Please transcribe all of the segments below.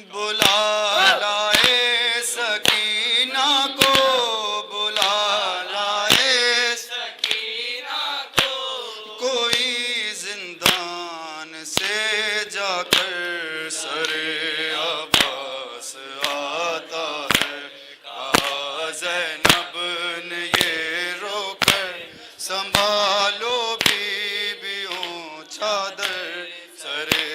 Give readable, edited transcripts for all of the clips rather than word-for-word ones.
बुला लाए सकीना को, बुला लाए सकीना को। कोई जिंदान से जाकर सरे अब्बास आता है। कहा ज़ैनब ने ये रोकर, संभालो बीबियों चादर सरे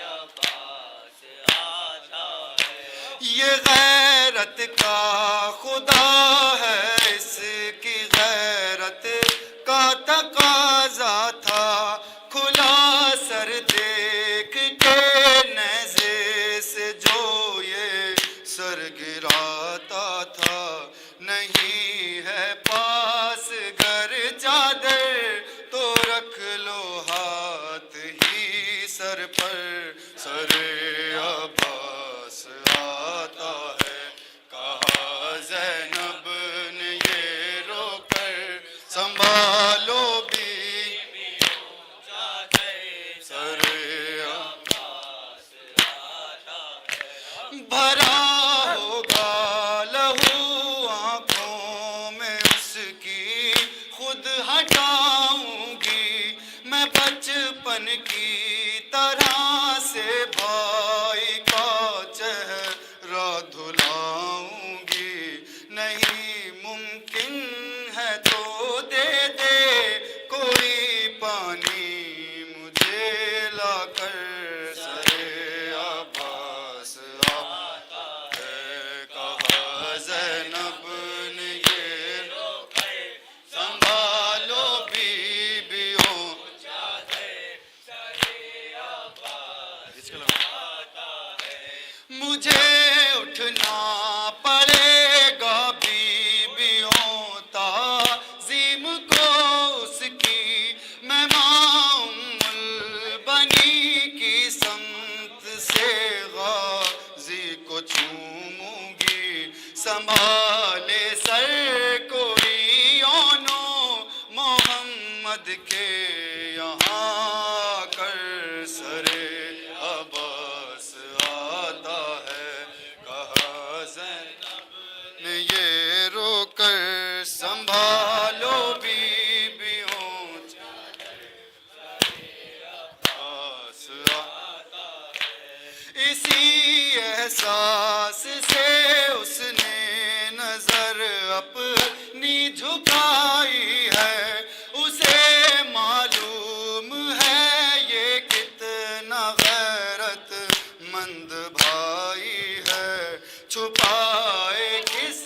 अब्बास आता है। ये गैरत का खुदा है, इसकी गैरत का तकाजा था। खुला सर देख के नेज़े से जो ये सर गिराता था। नहीं है पास घर चादर तो रख लो हाथ ही सर पर, सरे अब्बास आता है। कहा ज़ैनब ने ये रोकर, संभालो बीबियों चादर सरे अब्बास आता है। भरा होगा लहू आँखों में उसकी, खुद हटाऊंगी मैं बचपन की तरह से। भाई का चेहरा धुलाऊंगी, नहीं मुमकिन है तो दे दे कोई पानी मुझे लाकर, सरे अब्बास आता है। कहा ज़ैनब ने ये रोकर, संभालो बीबियों चादर सरे अब्बास आता है। मुझे उठना पड़ेगा बीबियों ताज़ीम को उसकी। मैं माउल बनी की संत से गाजी को चूमूंगी। संभाले सर कोई ओनो मोहम्मद के यहाँ कर, सरे अब्बास आता है। कहा ज़ैनब ने ये रोकर, संभालो बीबियों चादर सरे अब्बास आता है। इसी एहसास से उसने नजर अपनी झुकाई है। उसे मालूम है ये कितना गैरतमंद भाई है। छुपाए किस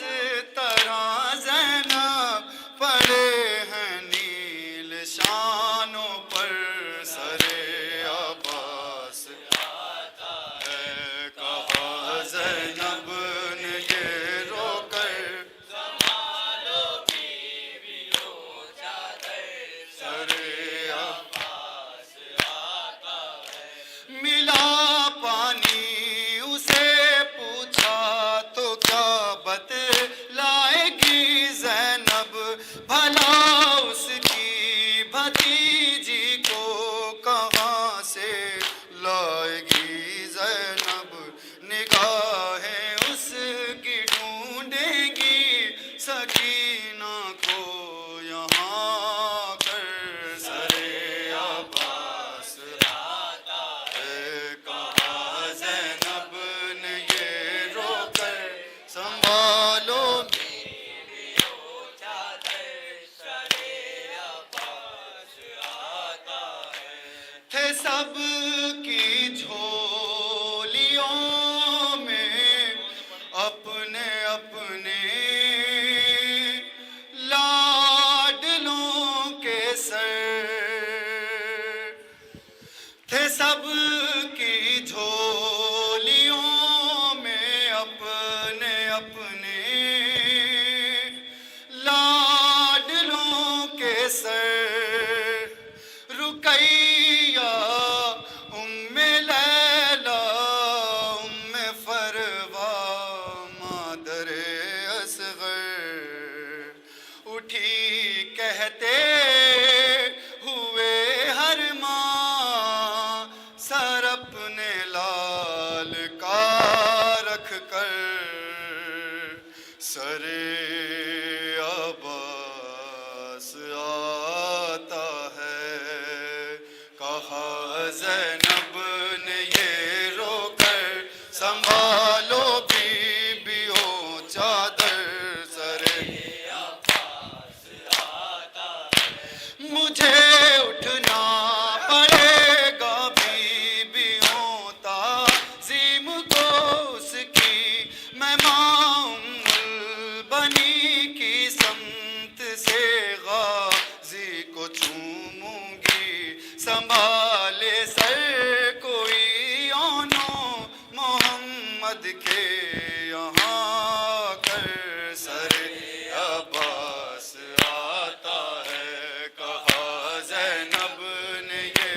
तरह ज़ैनब पड़े हैं नील शानों पर, सरे अब्बास आता है। कहा ज़ैनब ने ये रोकर, संभालो बीबियों चादर सरे अब्बास आता है। मिला पानी उसे पूछा तो क्या संभालो बीबियों चादर सरे मुझे उठना पड़ेगा बीबियों ताज़ीम को उसकी मैं माउल बनी की समत से गाजी को चूमूंगी संभाले सर कोई ओनो मोहम्मद के यहाँ कर सरे अब्बास आता है कहा ज़ैनब ने ये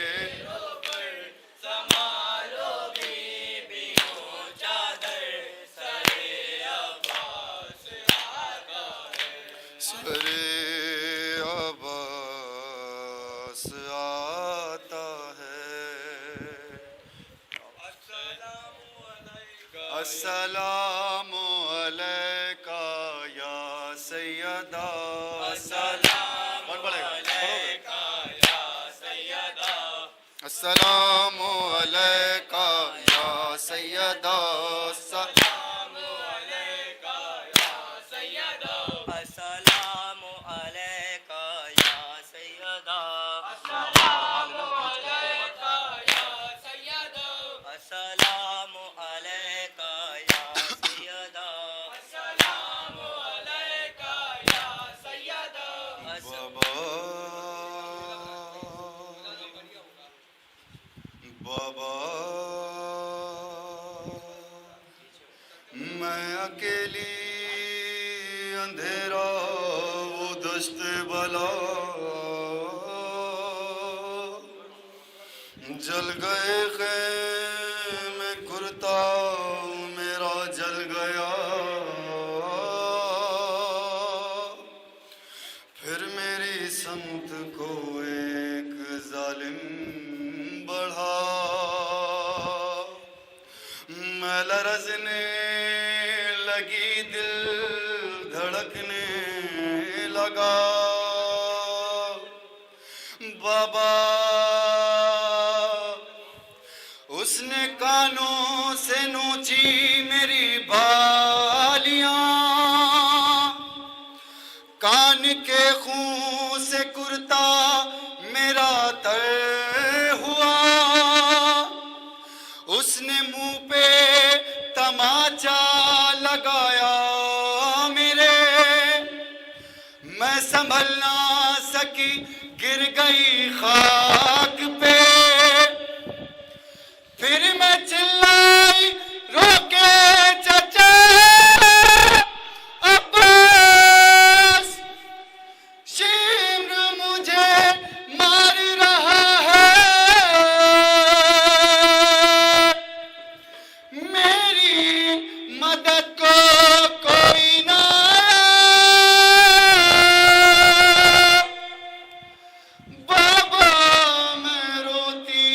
संभालो बीबियों चादर सरे अब्बास आता है सरे अब्बास आता है अस्सलामु अलैका या सैयदा अस्सलामु अलैका या सैयदा अस्सलामु अलैका या सैयदा अस्सलामु अलैका या सैयदा अस्सलामु अलैका या सैयदा अस्सलामु अलैका या सैयदा अस्सलामु अलैका या सैयदा अस्सलामु अलैका या सैयदा बाबा मैं अकेली अंधेरा वो दश्त बला जल गए ख़ैमे कुर्ता मेरा जल गया फिर मेरी समत को एक जालिम बढ़ा मैं लरज़ने लगी दिल धड़कने लगा बाबा उसने कानों से नोची मेरी बालियां कान के खून से कुर्ता मेरा तर हुआ उसने मुंह पे तमाचा लगाया मेरे मैं संभल ना सकी गिर गई खाक पे फिर मैं चिल्लाई रोके चाचा अब्बास शिम्र मुझे मार रहा है मेरी मदद को कोई ना बाबा मैं रोती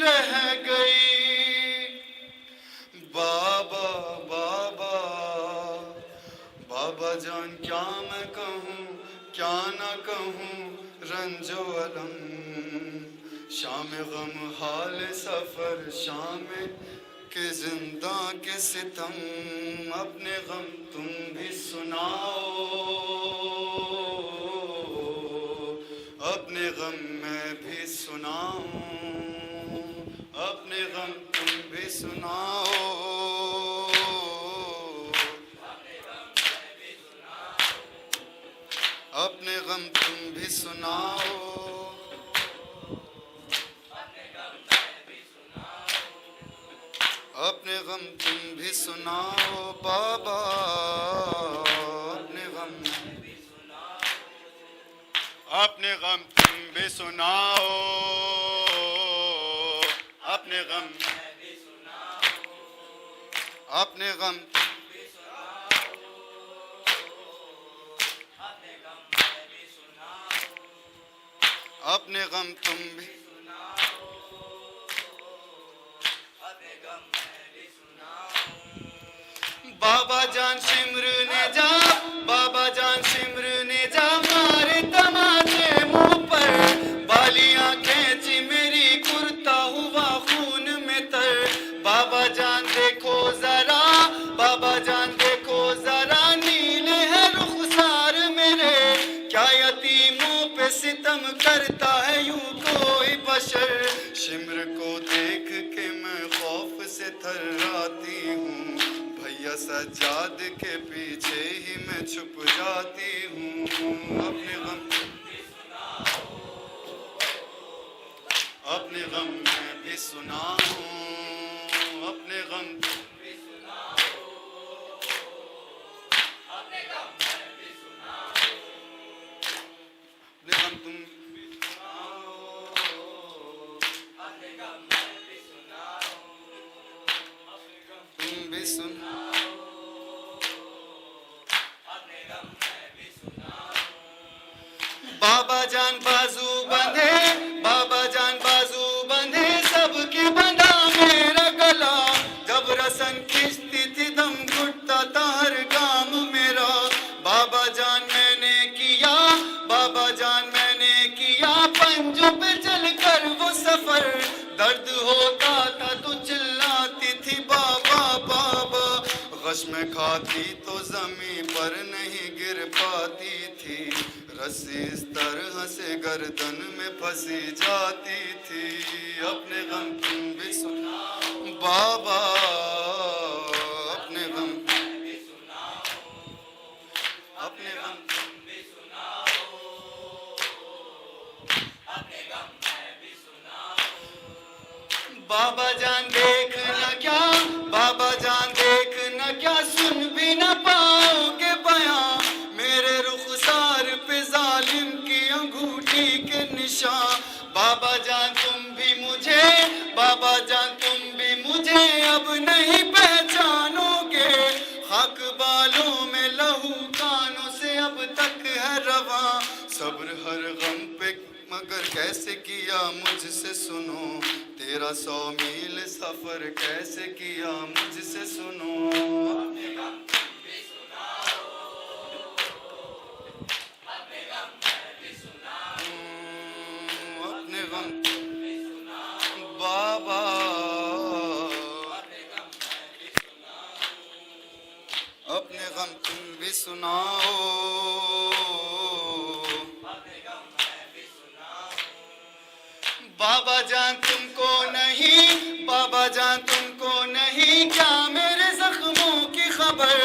रह गई बाबा बाबा बाबा जान क्या मैं कहूँ क्या ना कहूँ रंजो अलम शाम गम हाल सफर शाम के जिंदा के सितम अपने गम तुम भी सुनाओ अपने गम मैं भी सुनाऊं अपने गम तुम भी सुनाओ अपने गम तुम भी सुनाओ अपने गम तुम भी सुनाओ बाबा अपने गम तुम भी सुनाओ अपने गम अपने गम अपने गम तुम भी बाबा जान सिमर ने जा बाबा जान सिमर ने जा मारे तमाचे मुंह पर बालियां खींची मेरी कुर्ता हुआ खून में तर बाबा जान देख सितम करता है यूं कोई बशर। शिमर को देख के मैं खौफ से थर्राती हूँ, भैया सज्जाद के पीछे ही मैं छुप जाती हूँ। अपने गम में भी सुनाऊं, अपने गम भी सुनाऊं, अपने गम में भी सुनाऊं, अपने गम तुम भी सुनाओ, अपने गम में भी सुनाओ, अपने गम तुम भी सुनाओ, अपने गम में भी सुनाओ। बाबा जान बाजू बंधे, बाबा जान बाजू बंधे, सबके बंधा मेरा गला। जब रसन खींचती थी दम घुटता था हर काम मेरा। बाबा जान मैंने किया, बाबा जान मैंने किया, पंजों पे चल कर वो सफर। दर्द होता था तो चिल्लाती थी बाबा बाबा, गश में खाती तो जमीन पर नहीं गिर पाती थी। रस्सी इस तरह से गर्दन में फंसी जाती थी। अपने गम तुम भी सुनाओ बाबा, अपने गम तुम भी सुनाओ, अपने गम तुम भी सुनाओ, अपने गम मैं भी सुनाओ। बाबा जान देखना क्या, बाबा जान देखना क्या, सुन भी ना पाओगे बयां मेरे रुखसार पे जालिम की अंगूठी के निशान। बाबा जान तुम भी मुझे, बाबा जान तुम भी मुझे अब नहीं पहचानोगे। हक बालों में लहू कानों से अब तक है रवा। सब्र हर गम पे मगर कैसे किया मुझसे सुनो, तेरा 100 मील सफर कैसे किया मुझसे सुनो। अपने गम तुम भी सुनाओ, अपने गम मैं भी सुनाऊं, अपने गम तुम भी सुनाओ बाबा, अपने गम मैं भी सुनाऊं, अपने गम तुम भी सुनाओ, अपने गम मैं भी सुनाऊं। बाबा जान तुमको नहीं, बाबा जान तुमको नहीं, क्या मेरे जख्मों की खबर।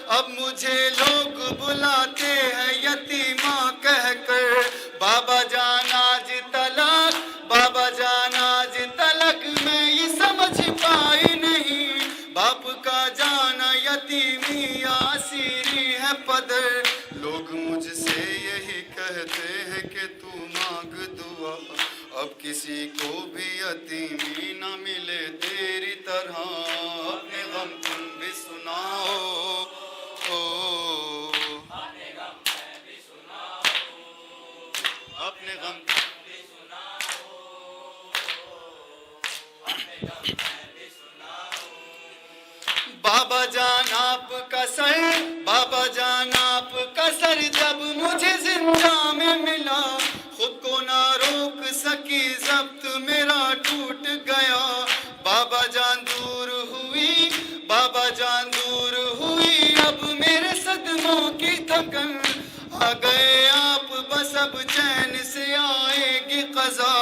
अब मुझे लोग बुलाते हैं यतीमा कहकर। बाबा जान आज तलक, बाबा जान आज तलक मैं ये समझ पाई नहीं। बाप का जाना यतीमी आसीरी है पदर। लोग मुझसे यही कहते हैं कि तू मांग दुआ, अब किसी को भी यतीमी न मिले तेरी तरह। अपने गम तुम भी सुनाओ, अपने गम मैं भी सुनाओ, अपने गम तुम भी सुनाओ, अपने गम मैं भी सुनाओ। बाबा जान आपका सर, बाबा जान आपका सर जब मुझे जिंदा में मिला, खुद को ना रोक सकी जब्त मेरा टूट गया। बाबा जान दूर हुई, बाबा जान दूर हुई, अब मेरे सदमों की थकन। आ गए आप बस अब चैन से आएगी क़ज़ा।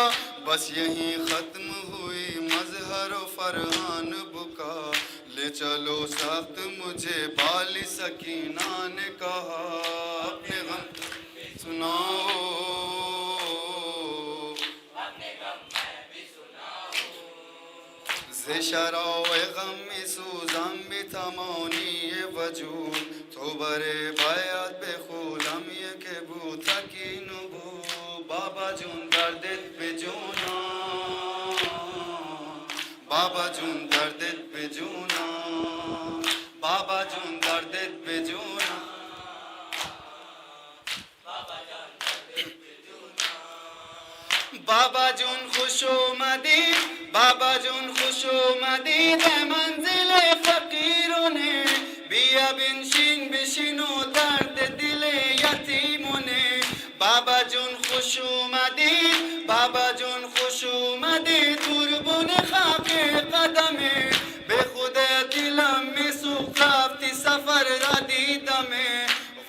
बस यहीं खत्म हुई मजहर फरहान बुका। ले चलो सख्त मुझे बाली सकीना ने कहा। अपने गम सुनाओ, शराव गम सूजम भी थमोनी ये वजूद तो बरे बायात बेखुलम ये के बूथा की नुबू। बाबा जून दर्दित बेजूना, बाबा जून दर्दित बेजूना, बाबा जून दर्दित बेजूना, बाबा जून खुशो मदीद, बाबा जून खुशो मदीद है मंजिले फकीरों ने। बिया बिनशीन बिशिनो दर्द दिले यतीमों ने। बाबा जून खुशो मदीद, बाबा जून खुशो मदीद, तुरबुन खाके कदमे बेखुदे दिलम में सुखाफ्ती सफर रादी दमे।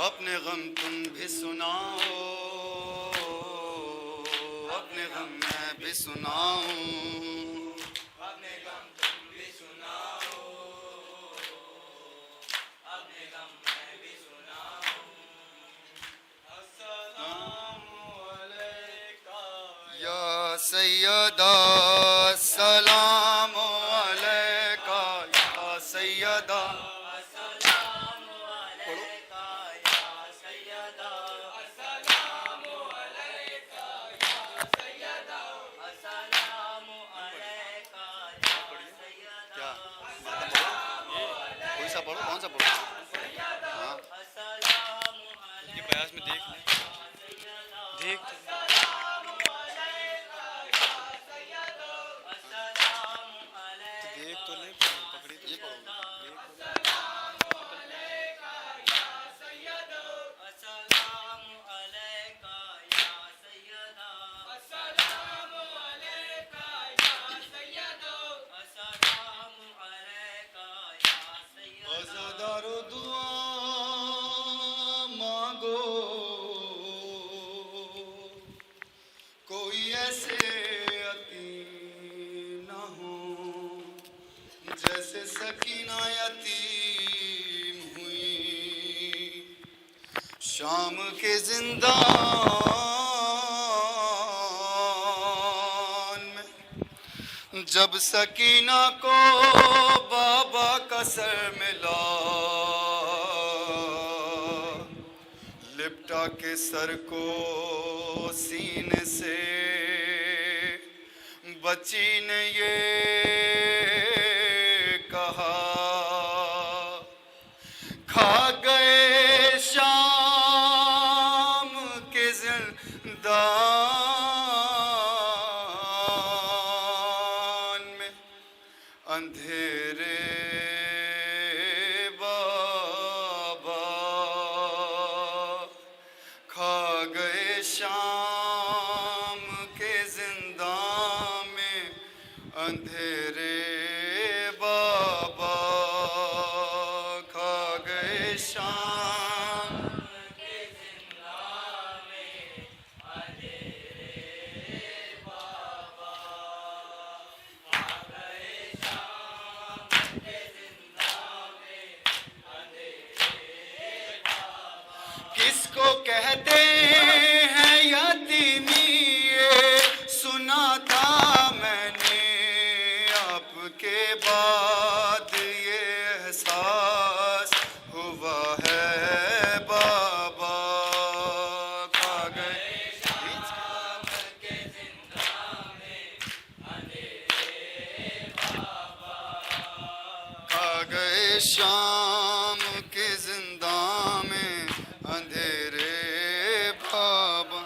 अपने गम तुम भी सुनाओ अपने गम मैं भी सुनाऊं अपने गम तुम भी सुनाओ अपने गम मैं भी सुनाऊं अस्सलामु अलैका या सैयदा सलामु अलैका या सैयदा पढ़ो कौन सा पढ़ो हाँ ये बयास में देख ले देख देख तो ले पकड़ी तो ये पढ़ो अज़ादारो दुआ मांगो कोई ऐसे यतीम न हो जैसे सकीना यतीम हुई शाम के जिंदान में जब सकीना को बाबा का सर मिला लिपटा के सर को सीने से बच्ची ने ये कहा खा गए शाम के जिंदान में अंधेरे बाबा खा गए शाम के जिंदा में अंधेरे बाबा खा गए शाम के जिंदा में अंधेरे बाबा आ गए शाम के जिंदा में अंधेरे बाबा किसको कहते हैं यतीमी ये सुना था मैंने आपके बाद ये एहसास हुआ है बाबा खा गए शाम के जिंदा में अंधेरे बाबा खा गए शाम के जिंदा में अंधेरे बाबा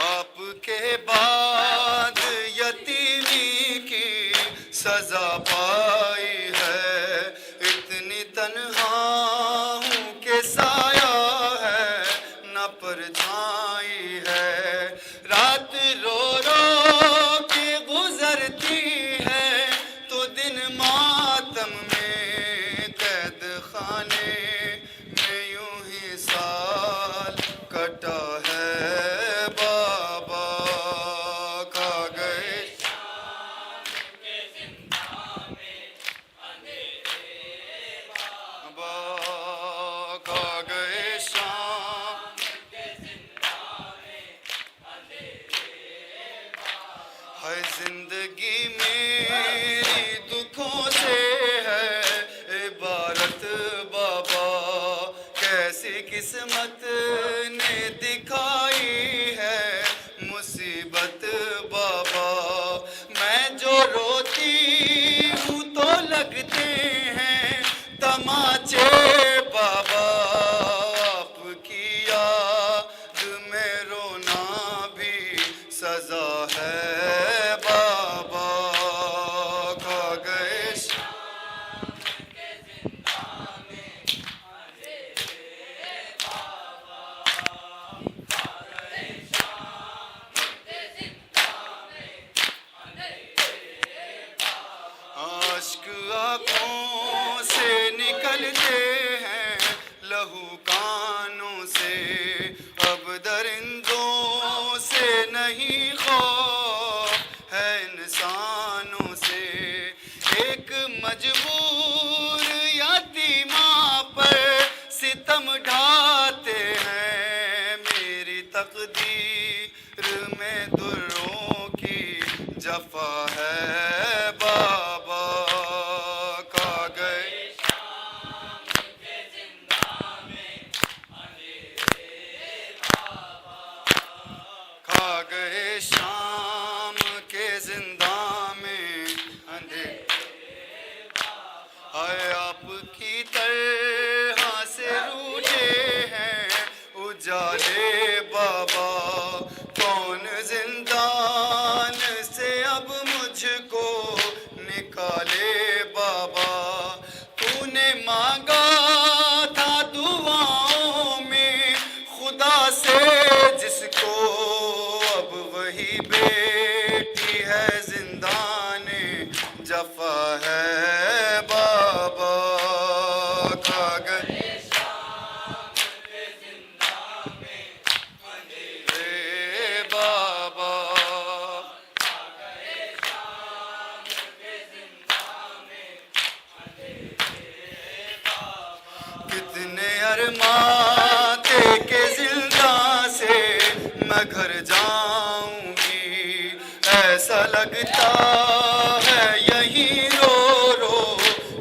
आपके बाद यतीमी की सजा पाई है इतनी तन्हा हूँ कि साया है न परछाई है रात रो रो के गुजरती है तो दिन मातम में परिंदों से नहीं खौफ है इंसानों से। एक मजबूर यतीमा पर सितम ढाते हैं। मेरी तकदीर में दुर्रों की जफा है बाबा। खा गए खा गए शाम के जिंदा में अंधेरे। आए आपकी तरह से रूठे हैं उजाले बाबा। कौन जिंदान से अब मुझको निकाले बाबा। तूने मांगा था दुआओं में खुदा से जिसको, अब वही बेटी है जिंदाने जफा है बाबा। खा गए रे बाबा। कितने अरमान थे के जिंदा से मैं घर जाऊंगी। ऐसा लगता है यहीं रो रो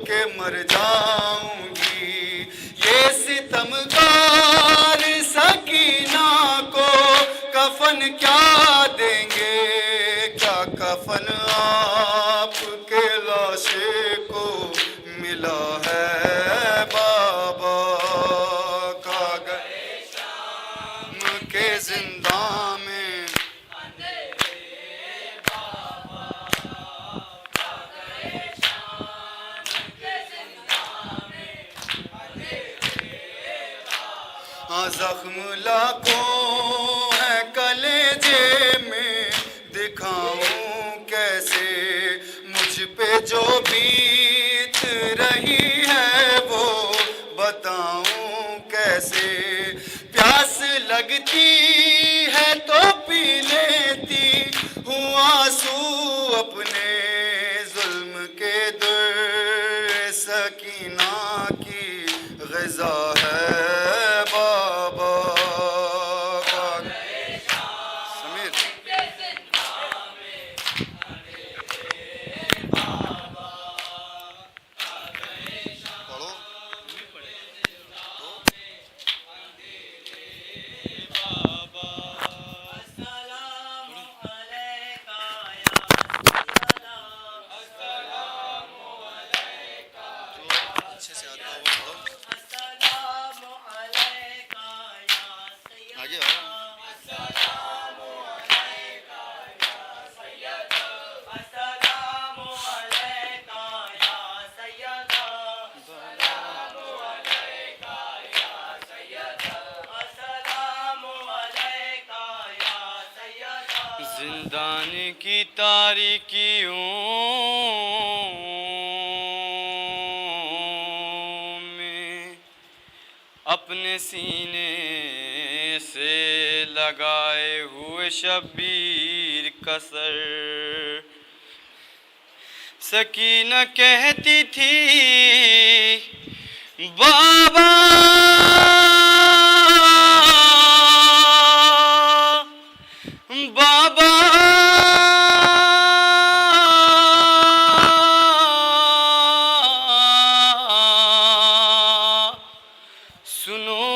के मर जाऊंगी। ये सितमगार सकीना को कफन क्या देंगे। क्या कफन आपके लाशे को मिला है बाबा। खा गए शाम के जिंदा में हाँ जख्म लाखों है कलेजे में। दिखाऊं कैसे मुझ पे जो बीत रही है वो बताऊं कैसे। प्यास लगती है तो पी लेती हूँ आंसू अपने। जुल्म के दर सकीना की ग़िज़ा है बाबा। समीर पढ़ो। अच्छे से आता हुआ पढ़ो। आगे आओ। जिंदान की तारीकियों में अपने सीने से लगाए हुए शब्बीर कसर। सकीना कहती थी बाबा बाबा सुनो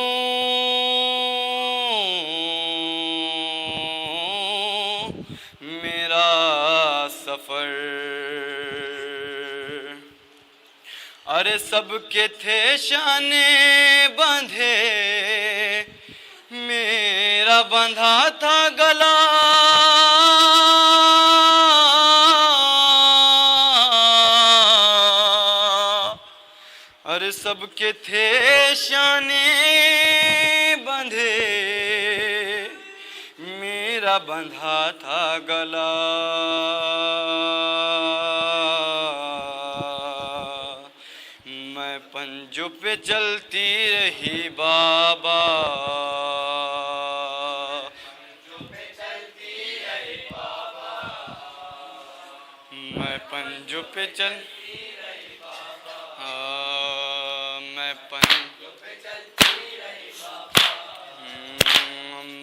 मेरा सफर। अरे सबके थे शाने बंधे मेरा बंधा था गला। अरे सबके थे शाने बंधे मेरा बंधा था गला। मैं पंजों पे चलती रही बाबा। पंजों पे चल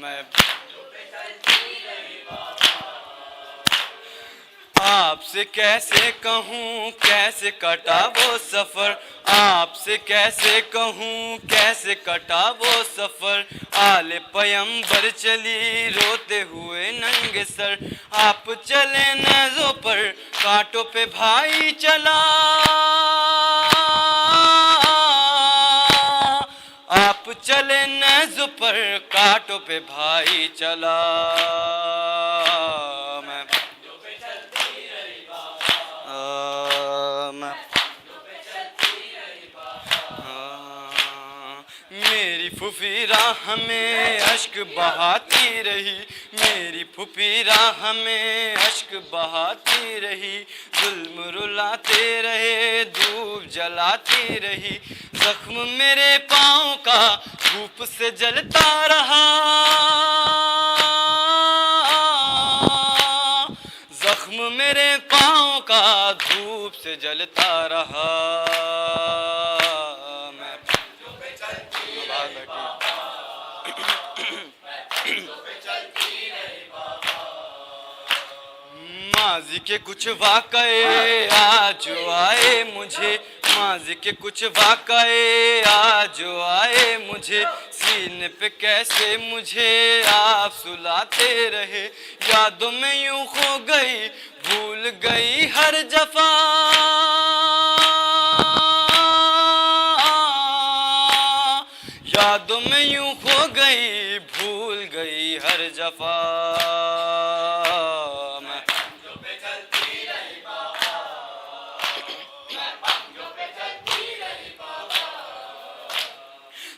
मैं आपसे कैसे कहूँ कैसे कटा वो सफ़र, आपसे कैसे कहूँ कैसे कटा वो सफ़र। आले पयंबर चली रोते हुए नंगे सर, आप चले नज़ों पर कांटों पे भाई चला। आप चले नज़ों पर कांटों पे भाई चला। मेरी फुफी राह में अश्क बहाती रही, मेरी फुफी राह में अश्क बहाती रही। जुल्म रुलाते रहे धूप जलाती रही, जख्म मेरे पाँव का धूप से जलता रहा। जख्म मेरे पाँव का धूप से जलता रहा। माजी के कुछ वाक़ये आज आए मुझे, माजी के कुछ वाक़ये आज आए मुझे। सीने पे कैसे मुझे आप सुलाते रहे, यादों में यूं खो गई भूल गई हर जफा। यादों में यूं खो गई भूल गई हर जफा।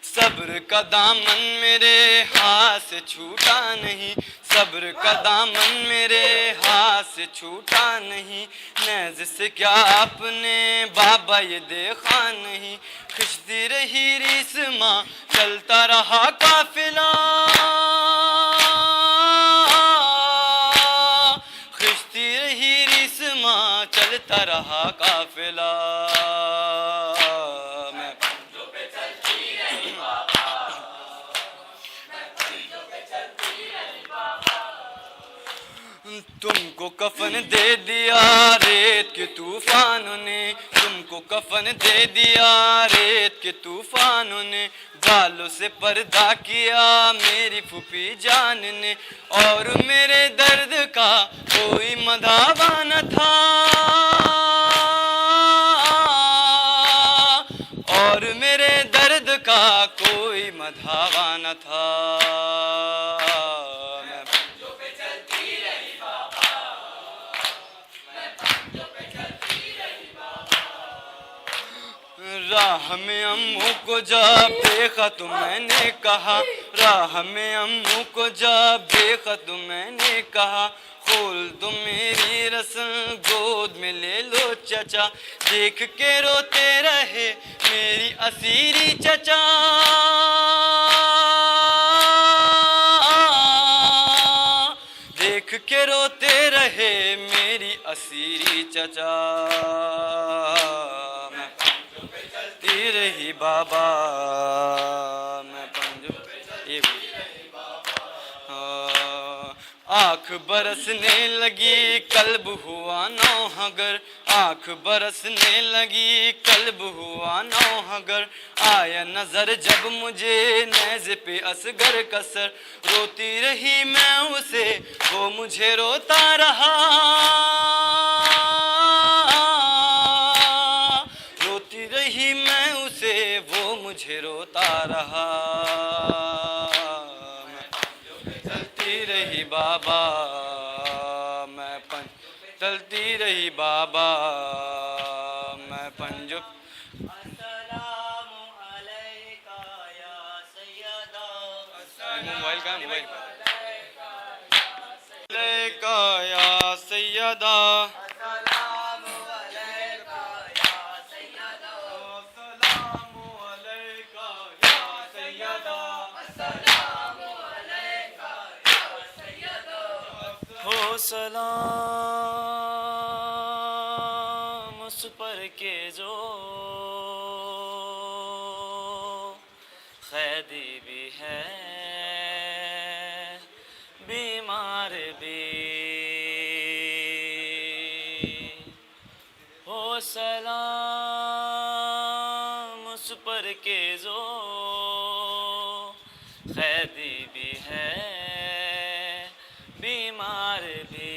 सब्र का दामन मेरे हाथ से छूटा नहीं, सब्र का दामन मेरे हाथ से छूटा नहीं। नेज़ से क्या आपने बाबा ये देखा नहीं, खिंचती रही रिस्मा चलता रहा काफिला। खिंचती रही रिस्मा चलता रहा काफिला। तुमको कफन दे दिया रेत के तूफानों ने, तुमको कफन दे दिया रेत के तूफानों ने। बालों से पर्दा किया मेरी फूफी जान ने, और मेरे दर्द का कोई मदावा न था। और मेरे दर्द का कोई मदावा न था। राह में अम्मू को जब देखा तो मैंने कहा, राह में अम्मू को जब देखा तो मैंने कहा, खोल दो मेरी रस्म गोद में ले लो चचा। देख के रोते रहे मेरी असीरी चचा। देख के रोते रहे मेरी असीरी चचा। रही बाबा मैं पंजों ये आँख बरसने लगी कल्ब हुआ नौहगर, आँख बरसने लगी कल्ब हुआ नौहगर। आया नजर जब मुझे नेज़े पे असगर कसर, रोती रही मैं उसे वो मुझे रोता रहा। रोती रही मैं उसे वो मुझे रोता रहा। चलती रही बाबा मैं चलती रही बाबा मैं पंजों। मोबाइल का मोबाइल का या सैयदा। हो सलाम बीमार भी हो सलाम उस पर के जो कैदी भी है बीमार भी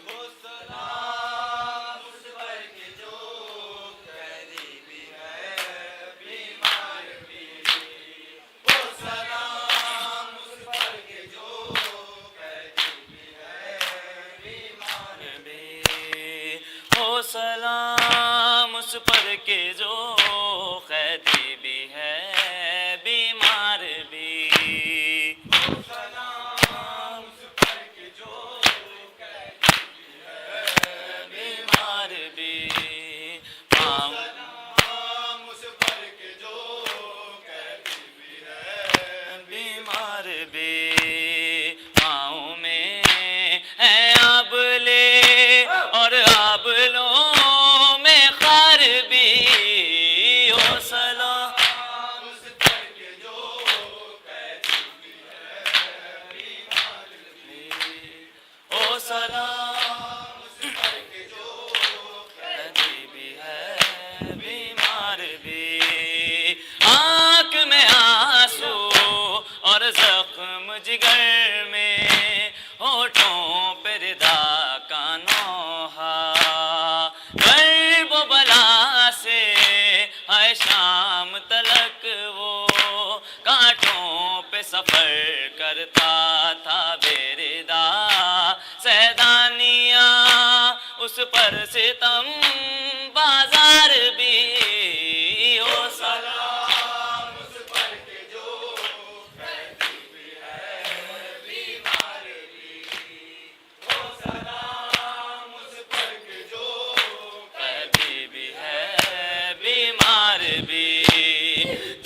हो सलाम उस पर के जो कैदी भी है बीमार भी हो सलाम उस पर के जो कैदी भी है बीमार भी हो सलाम उस पर के जो कैदी भी है बीमार भी हो सलाम उस पर के जो कैदी भी है बीमार भी पाँव सलाम उस पर के जो कैदी भी है बीमार भी पाँव में है आबले और आबलों में खार भी हो सलाम उस पर के जो कैदी भी है बीमार भी हो सलाम उस पर के जो कैदी भी है बीमार भी आँख में आंसू और जख्म जिगर में होठों पे रिदा का नोहा गर्ब बला से है शाम तलक वो कांटों पे सफर करता था बेरिदा सैदानिया उस पर सितम बाजार भी हो सलाम उस पर के जो कैदी भी है बीमार भी हो सलाम उस पर के जो कैदी भी है बीमार भी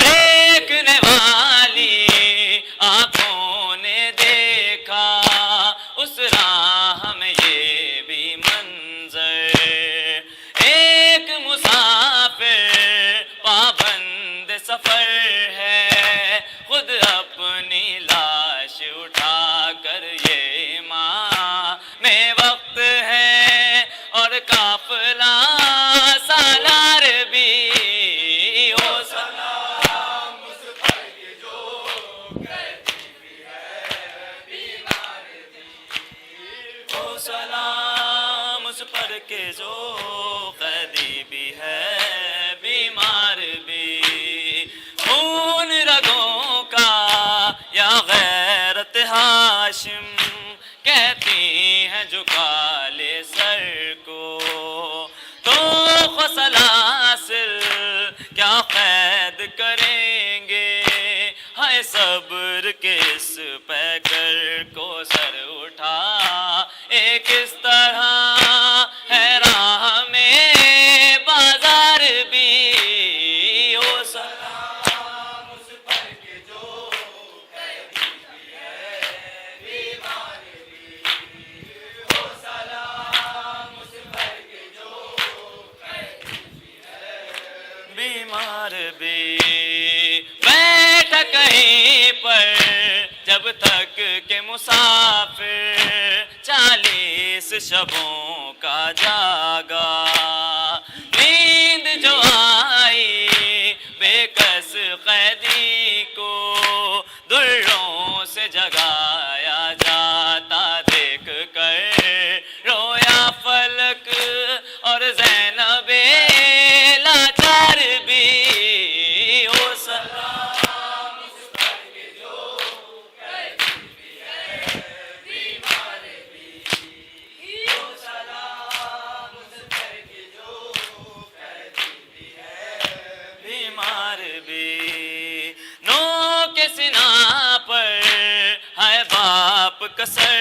देखने वाली आंखों ने देखा उस राह में ये भी मंजर एक मुसाफिर पाबंद सफर है खुद अपनी लाश उठा कर ये माँ में वक्त है और काफिला सालार भी हो सलाम उस पर के जो कैदी भी है बीमार भी हो सलाम उस पर के जो कैदी भी है बीमार भी खून रगों का या गैरत हाशिम कहती हैं झुका ले सर को तो सलासिल क्या कैद करेंगे हाय सब्र किस पैकर को सर उठा एक इस तरह है राह में बाजार भी हो सलाम उस पर के जो कैदी भी है बीमार भी हो सलाम उस पर के जो कैदी भी है बीमार भी बैठ कहीं पर जब तक के मुसाफिर 40 शबों का जागा नींद जो आई बेकस कैदी को दुर्रों से जगाया जाता देख कर रोया फलक और ज़ैनबे लाचार भी हो सलाम उस पर के जो कैदी भी है बीमार भी हो सलाम उस पर के जो कैदी भी है बीमार भी नो के सिना पर है बाप कसर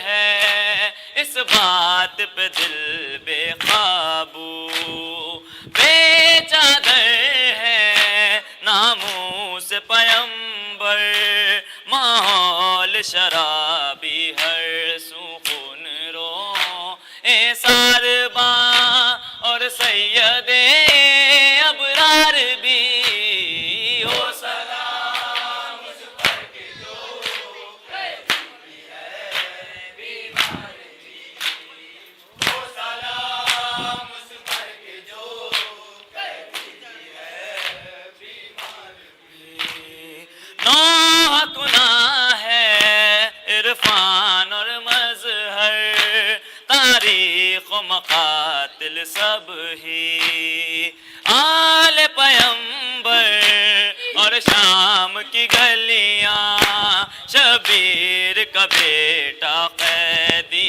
है इस बात पे दिल बेकाबू बेचादर है नामूस पयंबर माहौल शराबी हर सुकून रो ए सारबा और सैयदे अबरार भी हो सलाम उस पर के जो कातिल सब ही। आले पैगंबर और शाम की गलियां, शबीर का बेटा कैदी